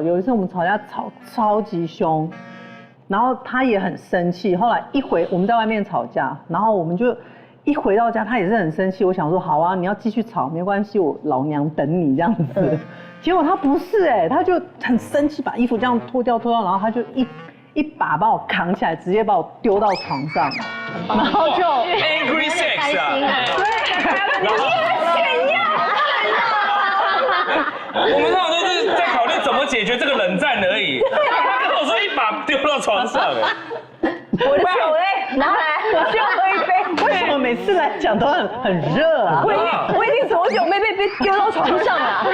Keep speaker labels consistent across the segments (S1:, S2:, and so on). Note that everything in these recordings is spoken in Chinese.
S1: 有一次我们吵架吵超级凶，然后他也很生气。后来我们在外面吵架，然后我们就一回到家，他也是很生气。我想说好啊，你要继续吵没关系，我老娘等你这样子。结果他不是他就很生气，把衣服这样脱掉，然后他就一把把我扛起来，直接把我丢到床上，然后就
S2: angry sex 啊，
S1: 对，你很炫耀。
S2: 我们通常都是在考虑怎么解决这个冷战而已。他跟我说一把丢到床上，
S3: 我的酒嘞，拿来，我需要喝一杯。
S1: 为什么每次来讲都很热啊？
S3: 我已经多久没被丢到床上了？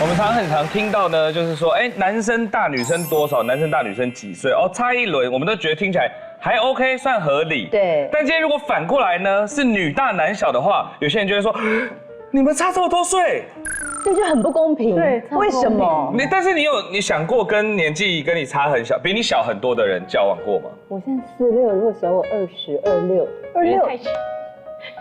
S2: 我们很常听到呢，就是说，男生大女生多少，男生大女生几岁，差一轮，我们都觉得听起来还 OK， 算合理。
S3: 对。
S2: 但今天如果反过来呢，是女大男小的话，有些人就会说，你们差这么多岁，
S3: 这就很不公平。
S1: 对，
S3: 为什么？
S2: 但是你想过跟年纪跟你差很小，比你小很多的人交往过吗？
S3: 我现在46，如果小我20、26，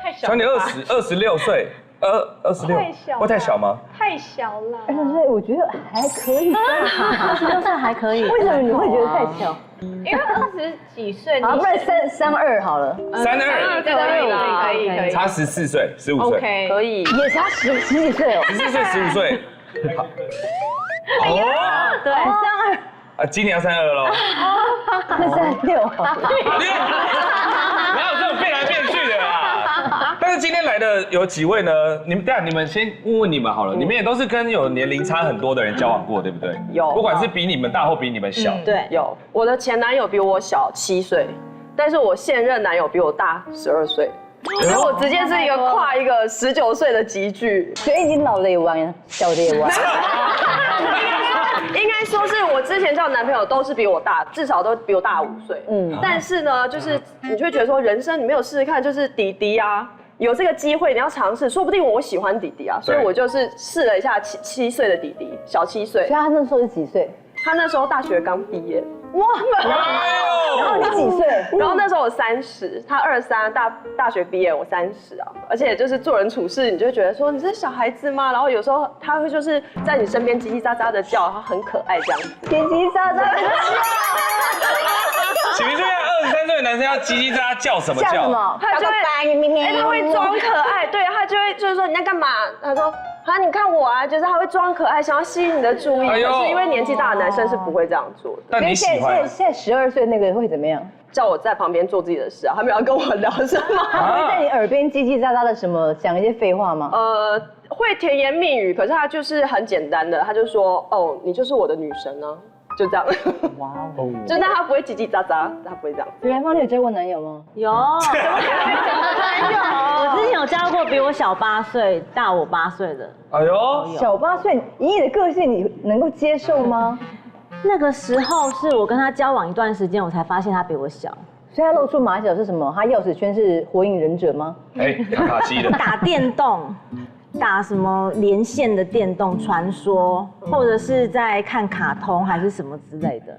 S4: 太小，
S2: 小你26岁。26，
S4: 太小，
S2: 会太小吗？
S4: 太小了。
S3: 20岁我觉得还可以
S5: 26岁还可以。
S3: 为什么你会觉得太小？
S4: 因为20几岁，
S3: 好，不然32好了。
S2: 32，
S4: 可以，
S2: 差14岁，15岁
S4: ，OK，
S3: 可以，也差十几岁哦。
S2: 14岁，15岁。哦，
S5: 对
S3: 32。
S2: 今年要32了喽。
S3: 那36。
S2: 哪有这种变来变去的啦？但是今天来的有几位呢？你们先问你们好了，你们也都是跟有年龄差很多的人交往过，对不对？
S6: 有，
S2: 不管是比你们大或比你们小。
S5: 对，
S6: 有。我的前男友比我小7岁，但是我现任男友比我大12岁，所以我直接是一个跨一个19岁的集聚，
S3: 所以已经老的也玩，小的也玩。
S6: 应该说是我之前交的男朋友都是比我大，至少都比我大5岁。但是呢，就是你就会觉得说，人生你没有试试看，就是弟弟啊，有这个机会你要尝试，说不定我喜欢弟弟啊，所以我就是试了一下7岁的弟弟，小7岁。
S3: 所以他那时候是几岁？
S6: 他那时候大学刚毕业。
S3: 哇！然后你几岁？
S6: 然后那时候我30，他23，大学毕业，我30啊。而且就是做人处事，你就会觉得说你是小孩子吗？然后有时候他会就是在你身边叽叽喳喳的叫，他很可爱这样子。
S3: 叽叽喳喳的叫。
S2: 请问这样23岁的男生要叽叽喳喳叫什么叫？
S3: 叫什么？
S6: 他就会他会装可爱，对，他就会就是说你在干嘛？他说。啊，你看我啊，就是他会装可爱，想要吸引你的注意。可是因为年纪大的男生是不会这样做的。
S2: 但你喜欢？
S3: 现在12岁那个会怎么样？
S6: 叫我在旁边做自己的事啊，他没有要跟我聊什么。
S3: 他会在你耳边叽叽喳喳的什么讲一些废话吗？
S6: 会甜言蜜语，可是他就是很简单的，他就说哦，你就是我的女神啊，就这样。哇哦！就但他不会叽叽喳喳，他不会这样。
S3: 元芳，你有交过男友吗？
S5: 有。我之前有交过比我小8岁、大我8岁的。
S2: 哎呦，
S3: 小8岁，以你的个性，你能够接受吗？
S5: 那个时候是我跟他交往一段时间，我才发现他比我小。
S3: 所以他露出马脚是什么？他钥匙圈是火影忍者吗？
S2: 卡卡西的。
S5: 打电动，打什么连线的电动传说，或者是在看卡通还是什么之类的。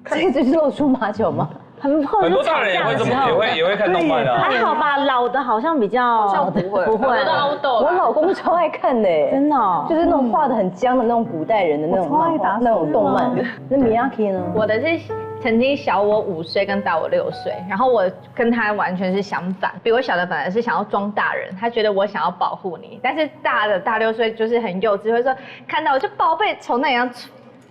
S3: 这就是露出马脚吗？
S2: 很多大人也会这么，也会看动漫的。
S5: 还好吧，老的好像比较
S6: 好像不会。
S3: 我老公超爱看的，
S5: 真的，
S3: 就是那种画的很僵的那种古代人的那种漫画、那种动漫。那Miyaki呢？
S4: 我的是曾经小我5岁跟大我6岁，然后我跟他完全是相反，比我小的反而是想要装大人，他觉得我想要保护你，但是大6岁就是很幼稚，会说看到我就宝贝，从那样。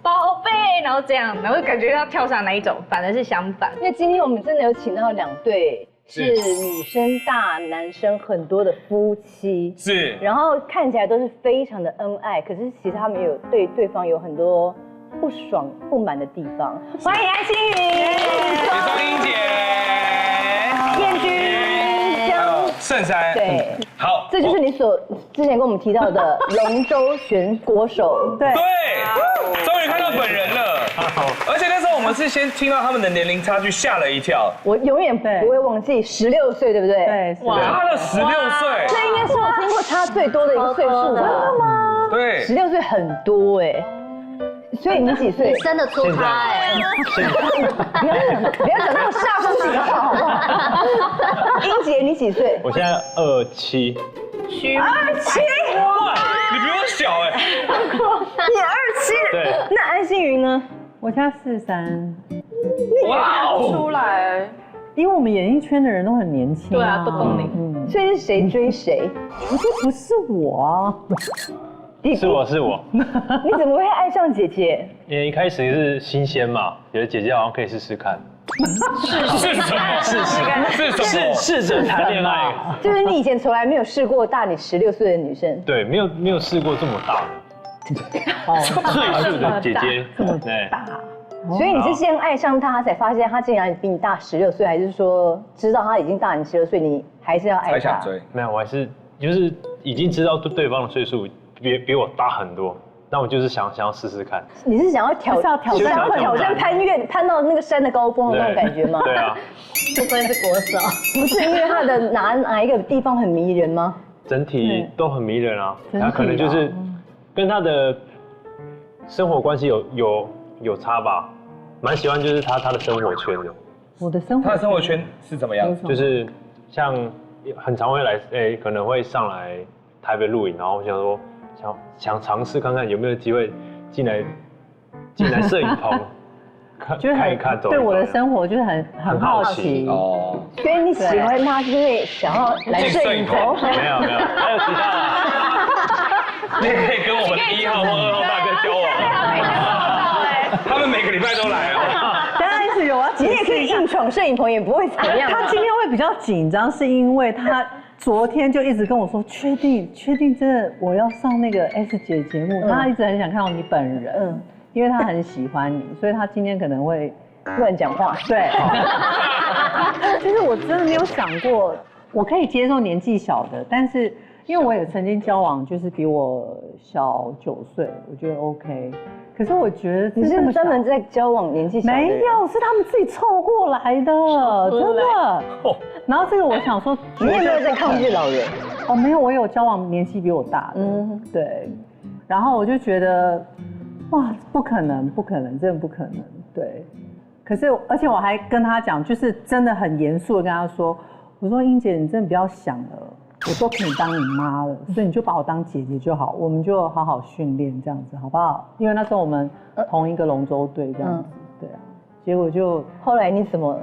S4: 宝贝，然后这样，然后感觉要跳上哪一种，反而是相反。
S3: 因为今天我们真的有请到2对是女生大男生很多的夫妻，
S2: 是，
S3: 然后看起来都是非常的恩爱，可是其实他们有对对方有很多不爽、不满的地方。欢迎安心云、
S2: 周英姐、
S3: 燕君、
S2: 还有圣山。
S3: 对，
S2: 好，
S3: 这就是你之前跟我们提到的龙舟选国手。
S1: 对。
S2: 终于看到本人了，而且那时候我们是先听到他们的年龄差距，吓了一跳。
S3: 我永远不会忘记16岁，对不对？
S1: 对，
S2: 差了16岁，
S3: 这应该是我听过差最多的一个岁数。真的吗？
S2: 对
S3: ，16岁很多哎。所以你几岁？
S5: 生得出他哎！
S3: 不要讲那么煞风景的话，好不好？英杰，你几岁？
S7: 我现在27。
S3: 27。
S2: 你比我小哎。
S3: 你27，
S7: 对，
S3: 那安心云呢？
S1: 我家43，
S2: 哇哦，
S6: 出来，
S1: 因为我们演艺圈的人都很年轻。
S4: 对啊，不懂你。
S3: 所以是谁追谁？
S1: 不是我啊。
S7: 是我，
S3: 你怎么会爱上姐姐？
S7: 因为一开始是新鲜嘛，觉得姐姐好像可以试试看，
S2: 是什么？
S7: 试着谈恋爱。
S3: 就是你以前从来没有试过大你16岁的女生。
S7: 对，没有试过这么大的，岁数的姐姐，对，
S3: 所以你是先爱上她，才发现她竟然比你大16岁，还是说知道她已经大你16岁，你还是要爱她？
S2: 才想追。
S7: 没有，我还是就是已经知道对方的岁数比我大很多，但我就是想要试试看。
S3: 你是想要挑战攀到那个山的高峰的那种感觉吗？
S7: 对啊，
S4: 不愧是国手。
S3: 不是因为她的哪一个地方很迷人吗？
S7: 整体都很迷人啊。
S1: 整体啊
S7: 他可能就是跟他的生活关系有差吧，蛮喜欢就是他的生活圈的。
S1: 我的生活，
S2: 他的生活圈是怎么样？
S7: 就是像很常会来，可能会上来台北录影，然后我想说想尝试看看有没有机会进来摄影棚
S1: 就是
S7: 看一看，走一走。
S1: 对我的生活就是很好奇。
S2: 哦，
S3: 所以你喜欢她，是因为想要来摄影棚？
S7: 没有，还有其他的。
S2: 你也可以跟我们1号或2号大哥交往。他们每个礼拜都来哦。
S1: 当然是有啊，
S3: 你也可以硬闯摄影棚，也不会怎么样。
S1: 他今天会比较紧张，是因为他昨天就一直跟我说，确定真的我要上那个 S 姐节目，他一直很想看到你本人，因为他很喜欢你，所以他今天可能会
S3: 乱讲话。
S1: 对，就是我真的没有想过，我可以接受年纪小的，但是因为我也曾经交往，就是比我小9岁，我觉得 OK。可是我觉得
S3: 你是专门在交往年纪小的人？
S1: 没有，是他们自己凑过来的，真的。然后这个我想说，
S3: 你有没有在抗拒老人？
S1: 哦，没有，我有交往年纪比我大的，对。然后我就觉得，哇，不可能，真的不可能，对。可是，而且我还跟他讲，就是真的很严肃的跟他说，我说英姐，你真的不要想了。我都可以当你妈了，所以你就把我当姐姐就好，我们就好好训练这样子，好不好？因为那时候我们同一个龙舟队这样子，对啊。结果就
S3: 后来你怎么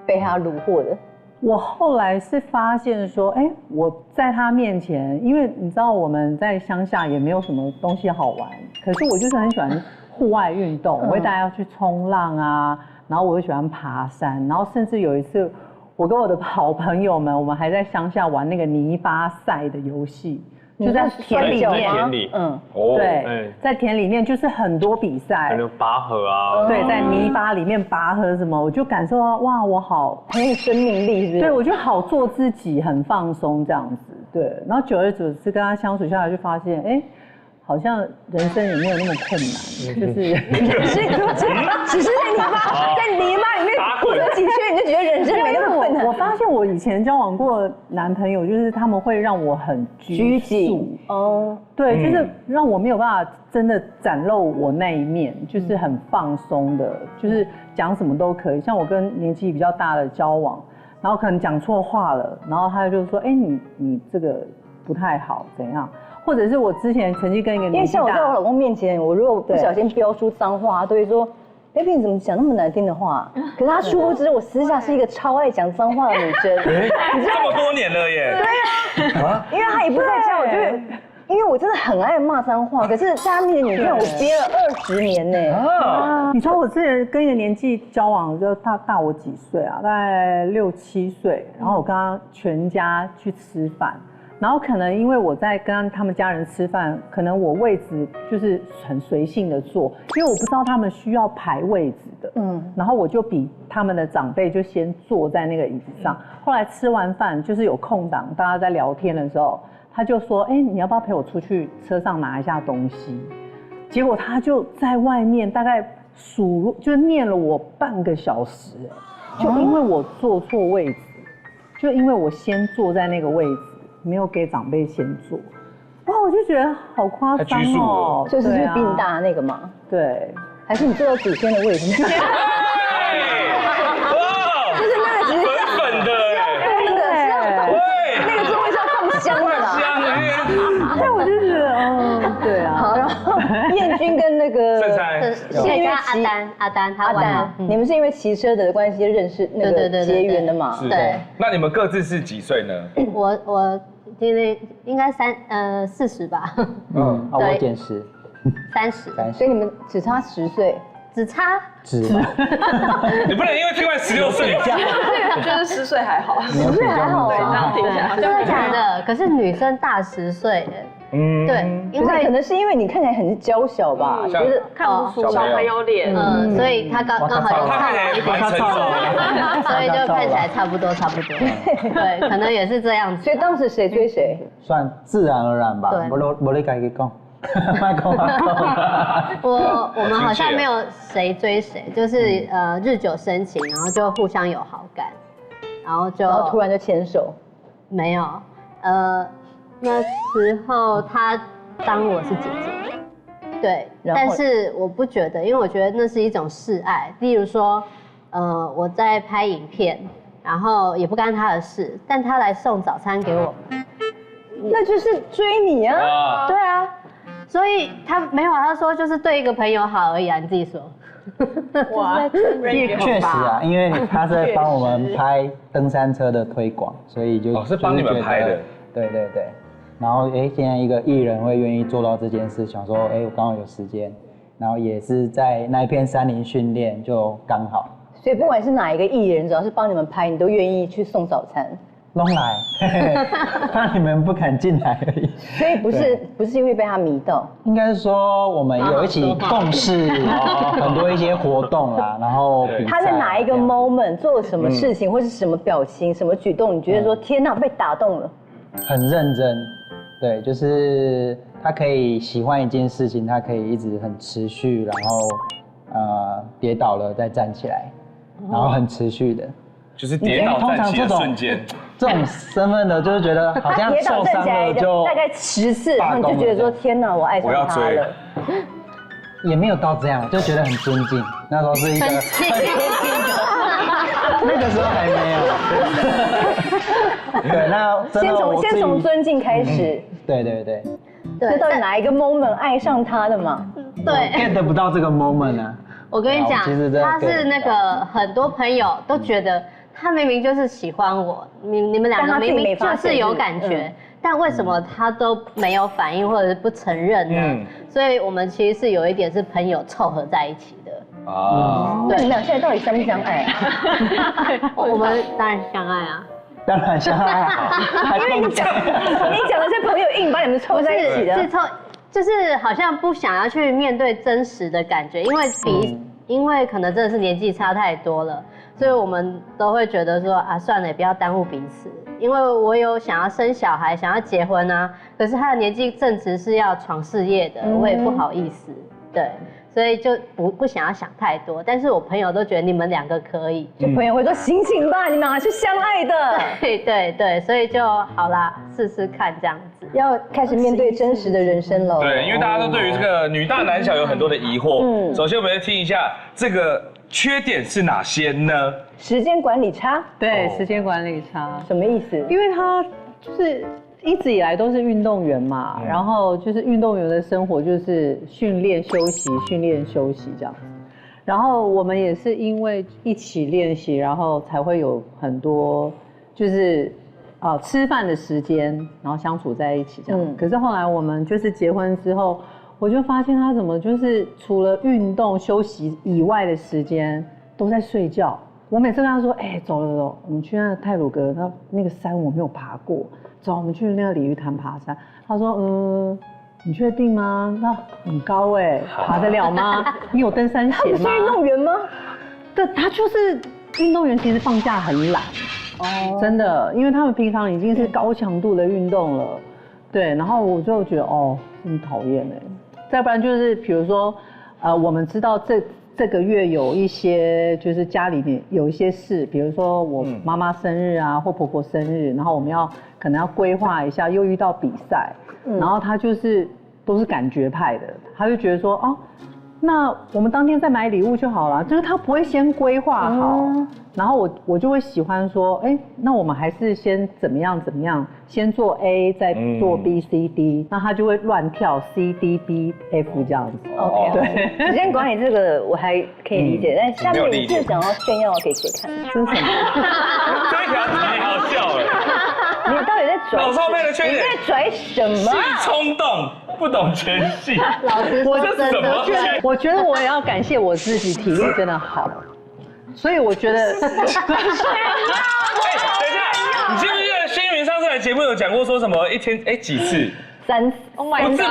S3: 被他虏获的？
S1: 我后来是发现说，我在他面前，因为你知道我们在乡下也没有什么东西好玩，可是我就是很喜欢户外运动，我会带他要去冲浪啊，然后我会喜欢爬山，然后甚至有一次。我跟我的好朋友们，我们还在乡下玩那个泥巴赛的游戏，就在田里面。对，在田里面就是很多比赛，
S7: 可能拔河啊。
S1: 对，在泥巴里面拔河什么，我就感受到哇，我好
S3: 很有生命力，是不是？
S1: 对，我就好做自己，很放松这样子。对，然后久而久之跟他相处下来，就发现，好像人生也没有那么困难，
S3: 只是在泥巴里面滚了几圈，你就觉得人生没那么困难。
S1: 我发现我以前交往过男朋友，就是他们会让我很拘谨哦，对，就是让我没有办法真的展露我那一面，就是很放松的，就是讲什么都可以。像我跟年纪比较大的交往，然后可能讲错话了，然后他就说，你这个不太好，怎样？或者是我之前曾经跟一个
S3: 因为像我在我老公面前，我如果不小心飙出脏话，他都会说 ，baby 你怎么讲那么难听的话？可是他殊不知我私下是一个超爱讲脏话的女生，
S2: 这么多年了耶。
S3: 对啊，因为他也不在家，我就会。因为我真的很爱骂脏话，可是在他面前，你看我憋了20年呢。
S1: 你说我之前跟一个年纪交往，就大我几岁啊，大概6、7岁，然后我跟他全家去吃饭。然后可能因为我在跟他们家人吃饭，可能我位置就是很随性的坐，因为我不知道他们需要排位置的，然后我就比他们的长辈就先坐在那个椅子上。后来吃完饭就是有空档，大家在聊天的时候，他就说，你要不要陪我出去车上拿一下东西？结果他就在外面大概就念了我半个小时，就因为我坐错位置，就因为我先坐在那个位置。没有给长辈先做，哇，我就觉得好夸张哦，
S3: 就是比你大的那个嘛，
S1: 对，
S3: 还是你坐到祖先的位置？
S2: 哇，
S3: 就是那个其实
S2: 粉的，
S3: 那个座位是要放香的啦。
S1: 但我就觉得
S3: 彦君跟那个
S2: 盛才
S8: 可以叫阿丹，他玩嘛。
S3: 你们是因为骑车的关系认识那个结缘的嘛？
S8: 对。
S2: 那你们各自是几岁呢？
S8: 我今年应该40吧。
S9: 我减10。
S8: 30，
S3: 所以你们只差10岁。
S8: 只差
S2: 你不能因为听完16岁，
S6: 我觉得10岁还好
S3: ，10岁还好，
S6: 对，这样听起来
S8: 真的假的？可是女生大10岁，对，
S3: 因为可能是因为你看起来很娇小吧，就是看不出
S6: 小朋友脸，
S8: 所以他刚好
S2: 他看起来也蛮成熟的，
S8: 所以就看起来差不多，对，可能也是这样子。
S3: 所以当时谁追谁？
S9: 算自然而然吧，没你自己讲。
S8: 我们好像没有谁追谁，就是日久生情，然后就互相有好感，然后
S3: 突然就牵手，
S8: 没有，那时候他当我是姐姐，对，但是我不觉得，因为我觉得那是一种示爱，例如说，我在拍影片，然后也不干他的事，但他来送早餐给我们，
S3: 那就是追你啊，
S8: 对啊。所以他没有，他说就是对一个朋友好而已啊，你自己说。
S3: 哇，
S9: 确实啊，因为他是在帮我们拍登山车的推广，所以
S2: 是帮你们拍的。
S9: 对。然后现在一个艺人会愿意做到这件事，想说我刚好有时间，然后也是在那一片山林训练，就刚好。
S3: 所以不管是哪一个艺人，只要是帮你们拍，你都愿意去送早餐。
S9: 弄来，怕你们不敢进来而已。
S3: 所以不是因为被他迷到，
S9: 应该是说我们有一起共事很多一些活动啦，然后比赛。
S3: 他在哪一个 moment 做了什么事情，或是什么表情、什么举动，你觉得说天哪，被打动了？
S9: 很认真，对，就是他可以喜欢一件事情，他可以一直很持续，然后跌倒了再站起来，然后很持续的。
S2: 就是跌倒站起的瞬间，
S9: 这种身份的，就是觉得好像受伤了就
S3: 大概10次，然后你就觉得说天哪，我爱上他了。
S9: 也没有到这样，就觉得很尊敬。那时候是一个很贴心的，那个时候还没有。对，那
S3: 先从尊敬开始。
S9: 对。
S3: 那到底哪一个 moment 爱上他的嘛？
S8: 对
S9: ，get 不到这个 moment 啊。
S8: 我跟你讲，他是那个很多朋友都觉得。他明明就是喜欢我，你们两个明明就是有感觉，但为什么他都没有反应或者是不承认呢？所以我们其实是有一点是朋友凑合在一起的。
S3: 那你们俩现在到底相不相爱啊？
S8: 我们当然相爱啊，
S9: 当然相爱啊，
S3: 因为你讲的是朋友硬把你们凑在一起的，
S8: 是凑，就是好像不想要去面对真实的感觉，因为可能真的是年纪差太多了。所以我们都会觉得说算了，也不要耽误彼此。因为我有想要生小孩，想要结婚啊，可是他的年纪正值是要闯事业的，我也不好意思，对，所以就不想要想太多。但是我朋友都觉得你们两个可以，
S3: 就朋友会说醒醒吧，你们俩是相爱的。
S8: 对，所以就好啦，试试看这样子。
S3: 要开始面对真实的人生了。
S2: 对，因为大家都对于这个女大男小有很多的疑惑。首先我们来听一下这个。缺点是哪些呢？
S3: 时间管理差，
S1: 对，时间管理差
S3: 什么意思？
S1: 因为他就是一直以来都是运动员嘛，然后就是运动员的生活就是训练休息这样子。然后我们也是因为一起练习，然后才会有很多就是吃饭的时间，然后相处在一起这样。可是后来我们就是结婚之后。我就发现他怎么就是除了运动休息以外的时间都在睡觉。我每次跟他说，走，我们去那个太鲁阁，那个山我没有爬过，走，我们去那个鲤鱼潭爬山。他说，你确定吗？那很高爬得了吗？你有登山鞋吗？
S3: 他不是运动员吗？
S1: 对，他就是运动员，其实放假很懒，真的，因为他们平常已经是高强度的运动了，对，然后我就觉得很讨厌再不然就是比如说，我们知道这个月有一些就是家里面有一些事，比如说我妈妈生日啊，或婆婆生日，然后我们可能要规划一下，又遇到比赛，然后他就是都是感觉派的，他就觉得说那我们当天再买礼物就好了，就是他不会先规划好，然后我就会喜欢说，哎，那我们还是先怎么样，先做 A， 再做 B、C、D， 那他就会乱跳 C、D、B、F 这样子。
S3: OK， 对，时间管理这个我还可以理解，但下面你是想要炫耀给谁看？
S1: 这是什么？
S2: 这一条太好笑了。
S3: 你到底在拽？
S2: 老少妹的缺点，
S3: 你在拽什么？
S2: 是冲动，不懂前戏。
S8: 老实说，真的，
S1: 我觉得我也要感谢我自己，体力真的好，所以我觉得。
S2: 等一下，你记不记得星云上次来节目有讲过说什么一天几次
S3: 3次，
S2: 不是
S3: 6次，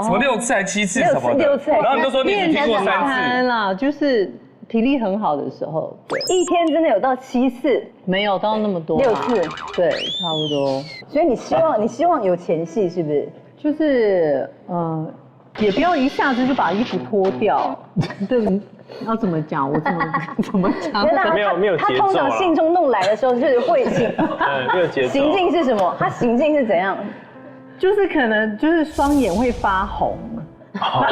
S2: 什么6次还7次什么的
S3: 6次，
S2: 然后你都说你只听过3次
S1: 啦，就是体力很好的时候，对，
S3: 一天真的有到7次，
S1: 没有到那么多
S3: ，6次，
S1: 对，差不多。
S3: 所以你希望有前戏是不是？
S1: 就是也不要一下子就把衣服脱掉，对。要怎么讲？我怎么讲？
S7: 没有节奏。
S3: 他通常性冲动来的时候，就是会
S7: 没有节奏。
S3: 行径是什么？他行径是怎样？
S1: 就是可能就是双眼会发红。
S2: 脑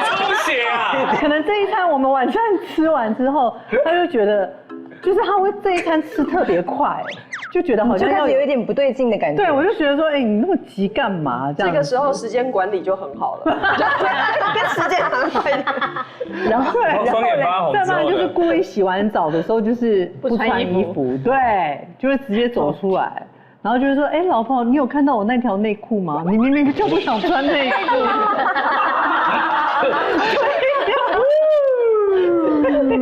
S2: 充血啊！
S1: 可能这一餐我们晚餐吃完之后，他就觉得，就是他会这一餐吃特别快。就觉得好像
S3: 就开始有一点不对劲的感觉。
S1: 对，我就觉得说，哎，你那么急干嘛？
S6: 这个时候时间管理就很好了，跟时间很快。
S1: 然后
S2: 双眼发红，
S1: 再不然就是故意洗完澡的时候就是不穿衣服，对，就会直接走出来，然后就会说，哎，老婆，你有看到我那条内裤吗？你明明就不想穿内裤。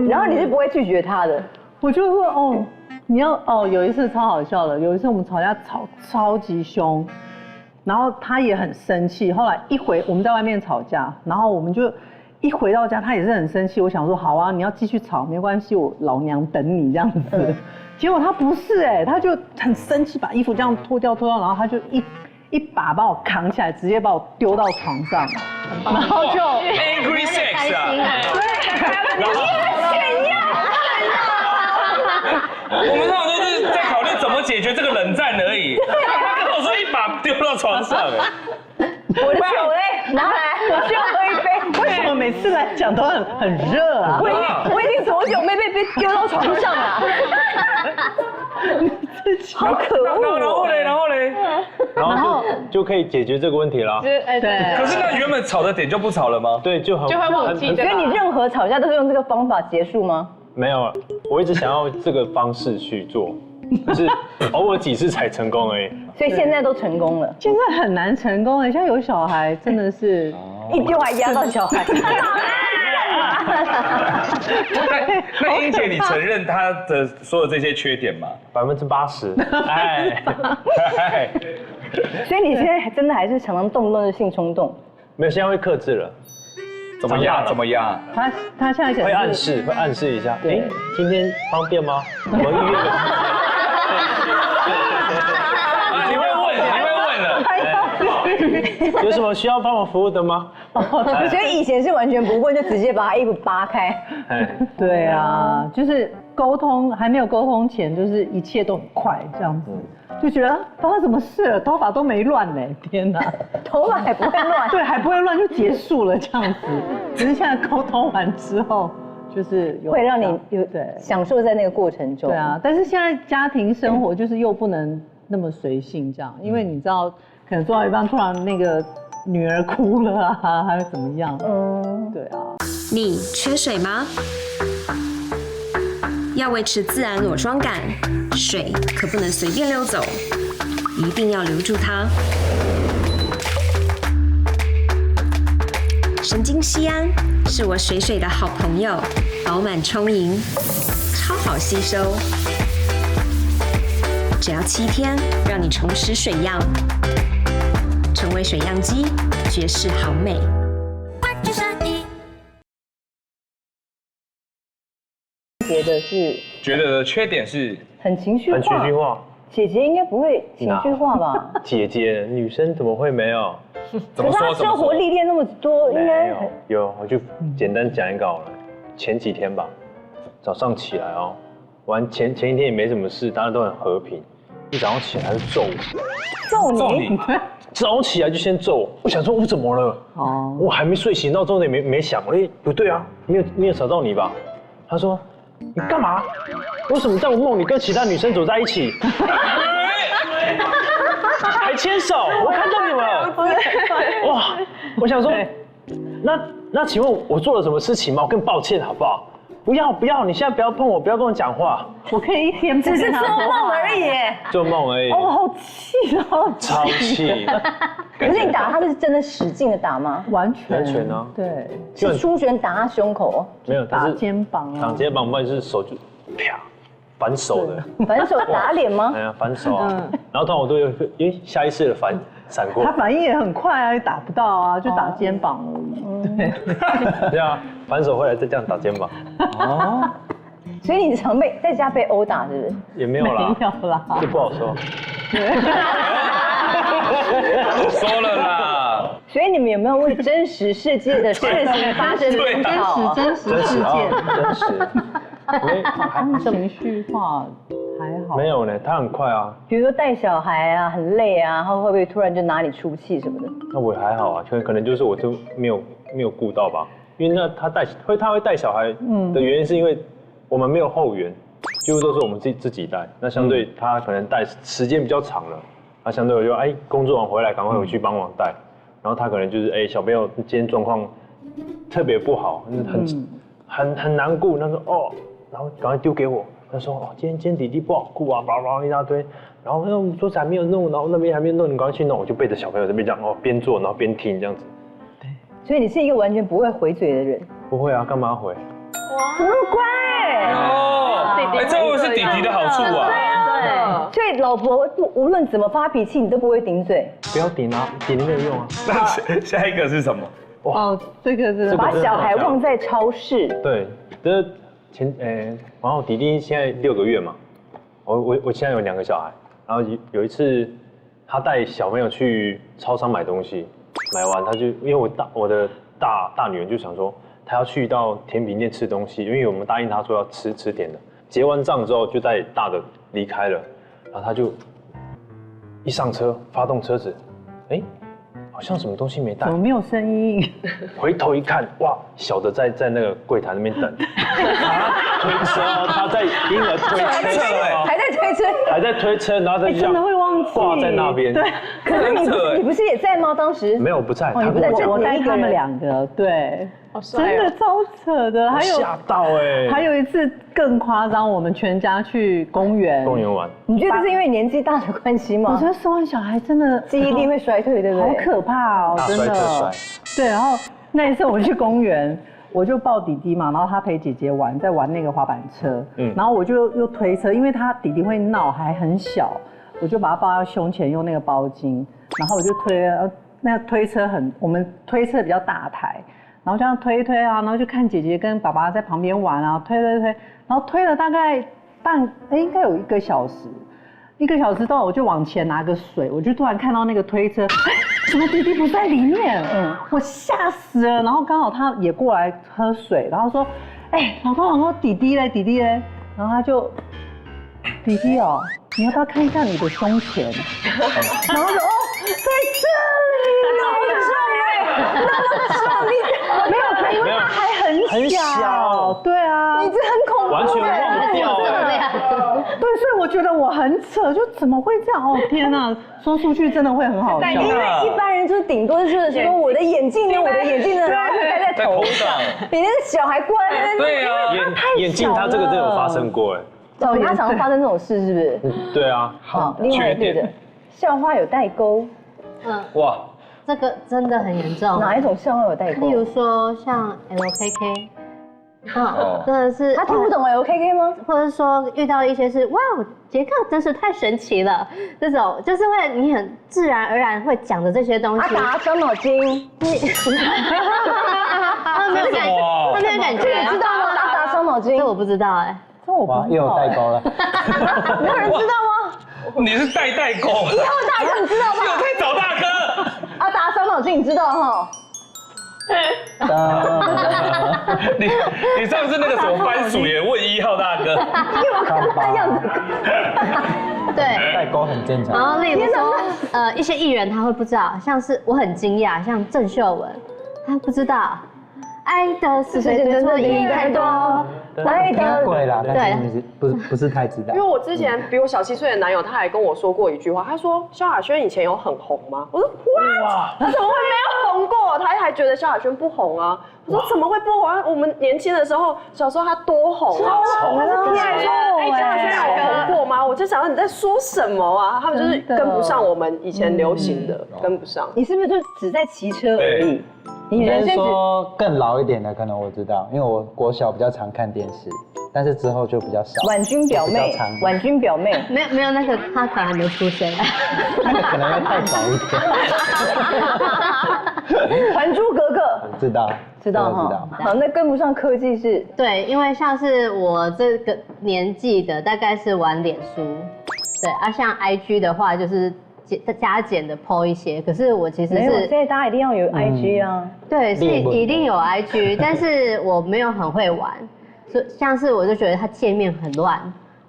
S3: 然后你是不会拒绝他的，
S1: 我就说哦。你要有一次超好笑的，有一次我们吵架超级凶，然后他也很生气。后来我们在外面吵架，然后我们就一回到家，他也是很生气。我想说好啊，你要继续吵没关系，我老娘等你这样子。结果他不是他就很生气，把衣服这样脱掉，然后他就一把把我扛起来，直接把我丢到床上，然后就
S2: angry sex 啊，
S3: 对，然后炫耀。
S2: 我们通常都是在考虑怎么解决这个冷战而已。他跟我说一把丢到床上，
S3: 我的酒嘞，拿来，我需要喝一杯。
S1: 为什么每次来讲都很热啊？
S3: 我已经多久没被丢到床上了？好可恶！
S2: 然后嘞，
S7: 然后就可以解决这个问题了。
S1: 对。
S2: 可是那原本吵的点就不吵了吗？
S7: 对，就会
S4: 忘记。
S3: 所以你任何吵架都是用这个方法结束吗？
S7: 没有，我一直想要这个方式去做，可是偶尔几次才成功而已。
S3: 所以现在都成功了。
S1: 现在很难成功像有小孩真的是
S3: 一丢还压到小孩。
S2: 那英姐，你承认他的所有这些缺点吗
S7: ？80%。哎。
S3: 所以你现在真的还是常常动不动就性冲动？
S7: 没有，现在会克制了。
S2: 怎么压？
S1: 他现在
S7: 会暗示一下。哎，今天方便吗？我们预约。
S2: 你会问了。
S7: 有什么需要帮我服务的吗？
S3: 所以以前是完全不问，就直接把他衣服扒开。
S1: 对啊，就是沟通还没有沟通前，就是一切都很快这样子。就觉得发生什么事了，头发都没乱呢，天哪，
S3: 头发还不会乱，
S1: 对，还不会乱就结束了这样子。只是现在沟通完之后，就是
S3: 会让你有享受在那个过程中。
S1: 对啊，但是现在家庭生活就是又不能那么随性这样，因为你知道，可能做到一半突然那个女儿哭了啊，还是怎么样？对啊。
S10: 你缺水吗？要维持自然裸妆感，水可不能随便溜走，一定要留住它。神经酰胺是我水的好朋友，饱满充盈，超好吸收。只要7天，让你重拾水样，成为水样机，绝世好美。
S2: 觉得的缺点是
S3: 很情绪化。
S7: 很情绪化。
S3: 姐姐应该不会情绪化吧？
S7: 姐姐，女生怎么会没有？
S2: 怎么说？
S3: 可是她生活历练那么多，应该
S7: 有。我就简单讲一个好了。前几天吧，早上起来完前一天也没什么事，大家都很和平。一早上起来就揍我，
S3: 揍你？
S7: 早上起来就先揍我。我想说我怎么了？哦，我还没睡醒，闹钟也没响。不对啊，没有吵到你吧？他说你干嘛？为什么在我梦里跟其他女生走在一起？还牵手，我看到你们了。哇，我想说，那请问我做了什么事情吗？我更抱歉好不好？不要，你现在不要碰我，不要跟我讲话。
S1: 我可以一天
S3: 只是做梦而已。
S7: 做梦而已。
S1: 哦，好气哦，
S7: 超气。
S3: 可是你打他是真的使劲的打吗？
S1: 完全
S7: 啊。
S1: 对，
S3: 是出拳打他胸口？
S7: 没有，
S1: 打肩膀啊。
S7: 打肩膀，不然就是手就啪。反手的，
S3: 反手打脸吗？
S7: 哎呀，反手啊！然后当我都有下意识的闪过。
S1: 他反应也很快啊，也打不到啊，就打肩膀而已。对，
S7: 对啊，反手回来再这样打肩膀。
S3: 哦，所以你常在家被殴打，是不是？
S7: 也没有啦，
S1: 没有啦，
S7: 这不好说。
S2: 说了啦。
S3: 所以你们有没有为真实世界的事情发生
S1: 真实事件？
S7: 真实。
S1: 情绪化还好，
S7: 没有呢，他很快啊。
S3: 比如说带小孩啊，很累啊，他会不会突然就拿你出气什么的？
S7: 那我也还好啊，可能就是我就没有顾到吧。因为他会带小孩的原因是因为我们没有后援，几乎都是我们自己带。那相对他可能带时间比较长了，那相对我就工作完回来赶快回去帮忙带。然后他可能就是小朋友今天状况特别不好，很难顾，他说哦。然后赶快丢给我，他说哦，今天弟弟不好顾啊，叭叭一大堆。然后桌子还没有弄，然后那边还没有弄，你赶快去弄。我就背着小朋友这边这样边做然后边听这样子。
S3: 对，所以你是一个完全不会回嘴的人。
S7: 不会啊，干嘛回？
S3: 哇，怎么乖？
S2: 哦，这会是弟弟的好处啊。
S3: 对啊，所以老婆无论怎么发脾气，你都不会顶嘴。
S7: 不要顶啊，顶没有用啊。
S2: 那下一个是什么？
S1: 哦，这个是
S3: 把小孩忘在超市。
S7: 对，这然后弟弟现在6个月嘛，我现在有2个小孩，然后有一次他带小朋友去超商买东西，买完他就因为我的大女儿就想说她要去到甜品店吃东西，因为我们答应她说要吃甜的。结完账之后就带大的离开了，然后他就一上车发动车子，好像什么东西没带，
S1: 怎么没有声音？
S7: 回头一看，哇，小的在那个柜台那边等，他推车，他在婴儿推车，还在推车，然后他就
S1: 真的会忘记
S7: 挂在那边。
S1: 对，
S3: 可是你不是也在吗？当时
S7: 没有不在，
S3: 你不在，
S1: 我带他们2个，对，真的超扯的。还有
S7: 吓到
S1: 还有一次更夸张，我们全家去公园
S7: 玩。
S3: 你觉得这是因为年纪大的关系吗？
S1: 我觉得生完小孩真的
S3: 记忆力会衰退，对不对？
S1: 好可怕哦，真的。对，然后那一次我们去公园，我就抱弟弟嘛，然后他陪姐姐玩，在玩那个滑板车，然后我就又推车，因为他弟弟会闹，还很小，我就把他抱到胸前，用那个包巾，然后我就那推车我们推车比较大台，然后这样推啊，然后就看姐姐跟爸爸在旁边玩啊，推，然后推了大概应该有1个小时。1个小时之后，我就往前拿个水，我就突然看到那个推车，怎么弟弟不在里面？我吓死了。然后刚好他也过来喝水，然后说：“老公，弟弟嘞？”然后他就，弟弟哦，你要不要看一下你的胸前？然后说：“哦，在这里，那么重，没有看，因为他还很小，对啊，
S3: 你这很恐怖，
S7: 完全忘掉了。
S1: 对，所以我觉得我很扯，就怎么会这样？哦天哪，说出去真的会很好笑。
S3: 因为一般人就是顶多就是说我的眼镜呢，然后就戴在头上。你那个小孩过来，
S2: 对啊，
S7: 眼镜他这个真的有发生过
S3: 他常常发生这种事，是不是？
S7: 对啊。
S3: 好，另外一个校花有代沟。
S2: 哇，
S8: 这个真的很严重。
S3: 哪一种校花有代沟？
S8: 例如说像 LKK。真的是
S3: 他听不懂 LKK 吗？
S8: 或者说遇到一些是哇，杰克真是太神奇了，这种就是会你很自然而然会讲的这些东西。
S3: 打伤脑筋，
S8: 他没有感觉，
S3: 你知道吗？打伤脑筋，
S8: 这我不知道
S1: 这我不知道。
S9: 又有代沟了，
S3: 没有人知道吗？
S2: 你是代沟，
S3: 以后大哥你知道吗？
S2: 有在找大哥。
S3: 打伤脑筋你知道哈？
S2: 你上次那个什么番薯也问1号大哥，
S3: 因为我看他样子。
S8: 对，
S9: 代沟很正常。
S8: 然后例如说，一些艺人他会不知道，像是我很惊讶，像郑秀文，他不知道。爱的是谁对错已太多，
S9: 爱的贵啦，但是不是太知道。
S6: 因为我之前比我小7岁的男友，他还跟我说过一句话，他说萧亚轩以前有很红吗？我说哇，他怎么会没有红过？他还觉得萧亚轩不红啊。我说怎么会不红啊？我们年轻的时候，小时候他多红啊！他是天说，萧亚轩有红过吗？我就想到你在说什么啊？他们就是跟不上我们以前流行的，跟不上。
S3: 你是不是就只在骑车而已？你人生
S9: 说更老一点的，可能我知道，因为我国小比较常看电视，但是之后就比较少。
S3: 婉君表妹，婉君表妹，
S8: 没有那个他可能还没出生，
S9: 那个可能要太早一点。
S3: 还珠格格，
S9: 知道
S3: 哈。好，那跟不上科技是？
S8: 对，因为像是我这个年纪的，大概是玩脸书，对啊，像 IG 的话就是加减的 po 一些，可是我其实是
S3: 现在大家一定要有 IG 啊，
S8: 对，是一定有 IG， 但是我没有很会玩，像是我就觉得它界面很乱，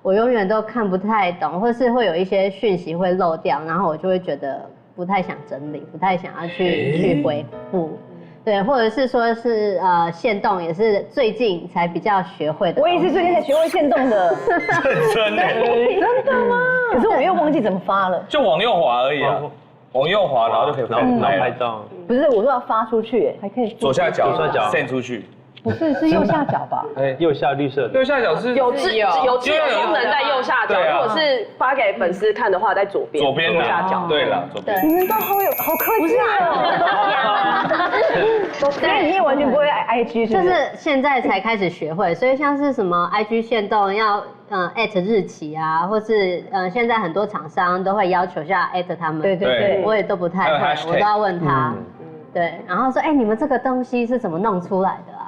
S8: 我永远都看不太懂，或是会有一些讯息会漏掉，然后我就会觉得不太想整理，不太想要去回复。对，或者是说是限动也是最近才比较学会的。
S3: 我也是最近才学会限动的。
S2: 真的？
S3: 真的吗？可是我又忘记怎么发了。
S2: 就往右滑而已啊，往右滑，然后就可以
S7: 拍照。
S3: 不是，我说要发出去，还可以
S2: 左下角 send 出去。
S3: 不是，是右下角吧？
S7: 右下绿色的。
S2: 右下角是
S6: 有功能在右下角，如果是发给粉丝看的话，在左边。
S2: 左边
S6: 右下角。
S2: 对了，左边。
S3: 你们都好科技啊！所以你也完全不会 IG 是？
S8: 就是现在才开始学会，所以像是什么 IG 限动要@日期啊，或是现在很多厂商都会要求下他们。
S3: 对，
S8: 我也都不太会，我都要问他。对，然后说你们这个东西是怎么弄出来的啊？